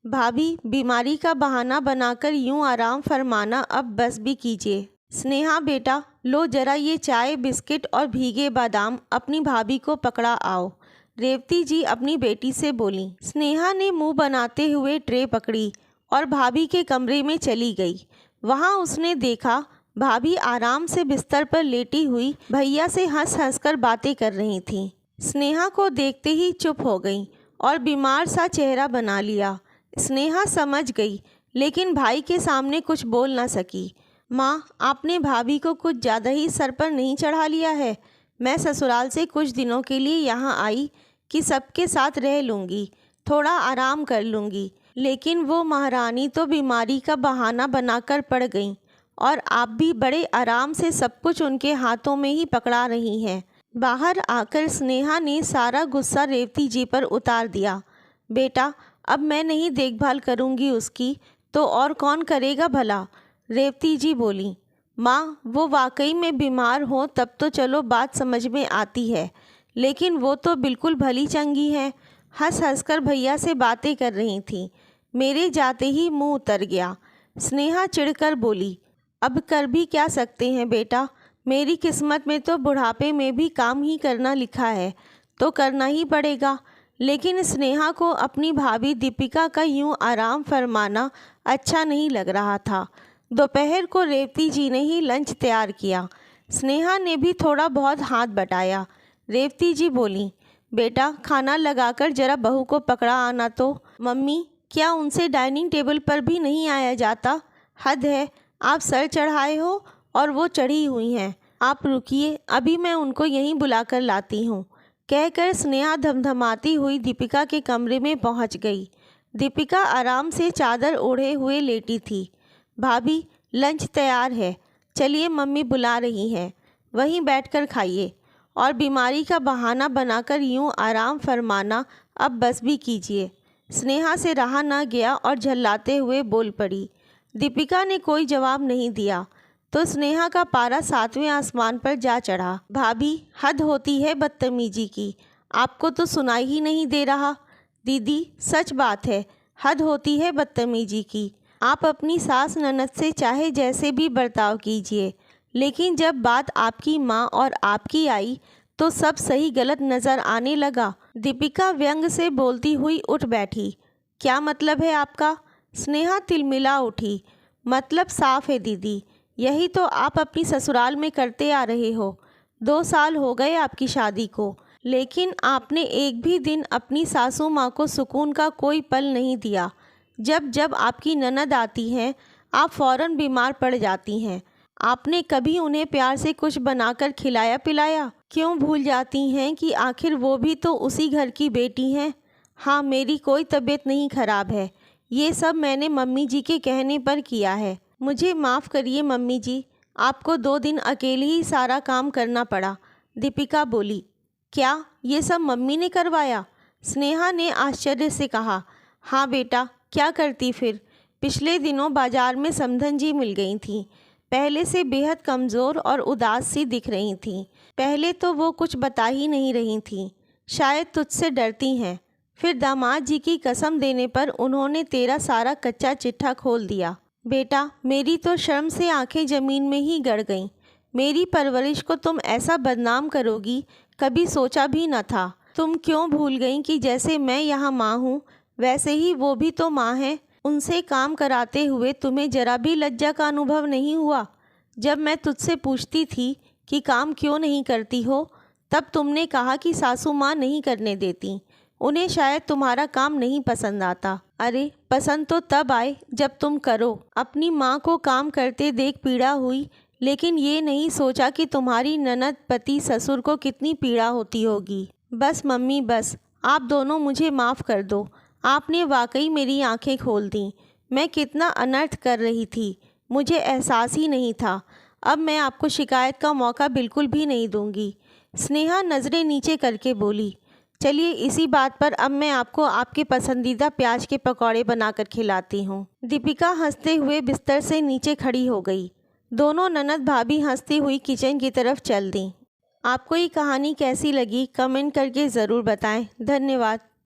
भाभी, बीमारी का बहाना बनाकर यूं आराम फरमाना अब बस भी कीजिए। स्नेहा बेटा, लो जरा ये चाय बिस्किट और भीगे बादाम अपनी भाभी को पकड़ा आओ, रेवती जी अपनी बेटी से बोली। स्नेहा ने मुंह बनाते हुए ट्रे पकड़ी और भाभी के कमरे में चली गई। वहां उसने देखा भाभी आराम से बिस्तर पर लेटी हुई भैया से हंस हंस कर बातें कर रही थी। स्नेहा को देखते ही चुप हो गई और बीमार सा चेहरा बना लिया। स्नेहा समझ गई, लेकिन भाई के सामने कुछ बोल ना सकी। माँ, आपने भाभी को कुछ ज़्यादा ही सर पर नहीं चढ़ा लिया है? मैं ससुराल से कुछ दिनों के लिए यहाँ आई कि सबके साथ रह लूँगी, थोड़ा आराम कर लूँगी, लेकिन वो महारानी तो बीमारी का बहाना बनाकर पड़ गई और आप भी बड़े आराम से सब कुछ उनके हाथों में ही पकड़ा रही हैं। बाहर आकर स्नेहा ने सारा गुस्सा रेवती जी पर उतार दिया। बेटा, अब मैं नहीं देखभाल करूँगी उसकी तो और कौन करेगा भला? रेवती जी बोली। माँ, वो वाकई में बीमार हो तब तो चलो बात समझ में आती है, लेकिन वो तो बिल्कुल भली चंगी है। हंस हंस कर भैया से बातें कर रही थी। मेरे जाते ही मुंह उतर गया। स्नेहा चिढ़कर बोली। अब कर भी क्या सकते हैं बेटा, मेरी किस्मत में तो बुढ़ापे में भी काम ही करना लिखा है, तो करना ही पड़ेगा। लेकिन स्नेहा को अपनी भाभी दीपिका का यूं आराम फरमाना अच्छा नहीं लग रहा था। दोपहर को रेवती जी ने ही लंच तैयार किया। स्नेहा ने भी थोड़ा बहुत हाथ बटाया। रेवती जी बोली, बेटा खाना लगाकर जरा बहू को पकड़ा आना तो। मम्मी, क्या उनसे डाइनिंग टेबल पर भी नहीं आया जाता? हद है, आप सर चढ़ाए हो और वो चढ़ी हुई हैं। आप रुकिए, अभी मैं उनको यहीं बुलाकर लाती हूँ, कहकर स्नेहा धमधमाती हुई दीपिका के कमरे में पहुँच गई। दीपिका आराम से चादर ओढ़े हुए लेटी थी। भाभी, लंच तैयार है, चलिए मम्मी बुला रही हैं, वहीं बैठकर खाइए और बीमारी का बहाना बनाकर यूं आराम फरमाना अब बस भी कीजिए। स्नेहा से रहा ना गया और झल्लाते हुए बोल पड़ी। दीपिका ने कोई जवाब नहीं दिया तो स्नेहा का पारा 7वें आसमान पर जा चढ़ा। भाभी, हद होती है बदतमीजी की, आपको तो सुनाई ही नहीं दे रहा। दीदी, सच बात है, हद होती है बदतमीजी की। आप अपनी सास ननद से चाहे जैसे भी बर्ताव कीजिए, लेकिन जब बात आपकी माँ और आपकी आई तो सब सही गलत नज़र आने लगा। दीपिका व्यंग से बोलती हुई उठ बैठी। क्या मतलब है आपका? स्नेहा तिलमिला उठी। मतलब साफ है दीदी, यही तो आप अपनी ससुराल में करते आ रहे हो। 2 साल हो गए आपकी शादी को, लेकिन आपने एक भी दिन अपनी सासू माँ को सुकून का कोई पल नहीं दिया। जब जब आपकी ननद आती हैं, आप फ़ौरन बीमार पड़ जाती हैं। आपने कभी उन्हें प्यार से कुछ बनाकर खिलाया पिलाया? क्यों भूल जाती हैं कि आखिर वो भी तो उसी घर की बेटी हैं? हाँ, मेरी कोई तबीयत नहीं खराब है, ये सब मैंने मम्मी जी के कहने पर किया है। मुझे माफ़ करिए मम्मी जी, आपको 2 दिन अकेले ही सारा काम करना पड़ा। दीपिका बोली। क्या ये सब मम्मी ने करवाया? स्नेहा ने आश्चर्य से कहा। हाँ बेटा, क्या करती फिर। पिछले दिनों बाजार में समधन जी मिल गई थीं। पहले से बेहद कमज़ोर और उदास सी दिख रही थीं। पहले तो वो कुछ बता ही नहीं रही थीं, शायद तुझसे डरती हैं। फिर दामाद जी की कसम देने पर उन्होंने तेरा सारा कच्चा चिट्ठा खोल दिया। बेटा, मेरी तो शर्म से आंखें ज़मीन में ही गड़ गईं। मेरी परवरिश को तुम ऐसा बदनाम करोगी कभी सोचा भी न था। तुम क्यों भूल गईं कि जैसे मैं यहाँ माँ हूँ, वैसे ही वो भी तो माँ है। उनसे काम कराते हुए तुम्हें जरा भी लज्जा का अनुभव नहीं हुआ? जब मैं तुझसे पूछती थी कि काम क्यों नहीं करती हो, तब तुमने कहा कि सासू माँ नहीं करने देती, उन्हें शायद तुम्हारा काम नहीं पसंद आता। अरे पसंद तो तब आए जब तुम करो। अपनी माँ को काम करते देख पीड़ा हुई, लेकिन ये नहीं सोचा कि तुम्हारी ननद पति ससुर को कितनी पीड़ा होती होगी। बस मम्मी बस, आप दोनों मुझे माफ़ कर दो। आपने वाकई मेरी आंखें खोल दी। मैं कितना अनर्थ कर रही थी, मुझे एहसास ही नहीं था। अब मैं आपको शिकायत का मौका बिल्कुल भी नहीं दूंगी। स्नेहा नज़रें नीचे करके बोली। चलिए इसी बात पर अब मैं आपको आपके पसंदीदा प्याज के पकौड़े बनाकर खिलाती हूँ। दीपिका हंसते हुए बिस्तर से नीचे खड़ी हो गई। दोनों ननद भाभी हंसती हुई किचन की तरफ चल दी। आपको ये कहानी कैसी लगी कमेंट करके ज़रूर बताएं। धन्यवाद।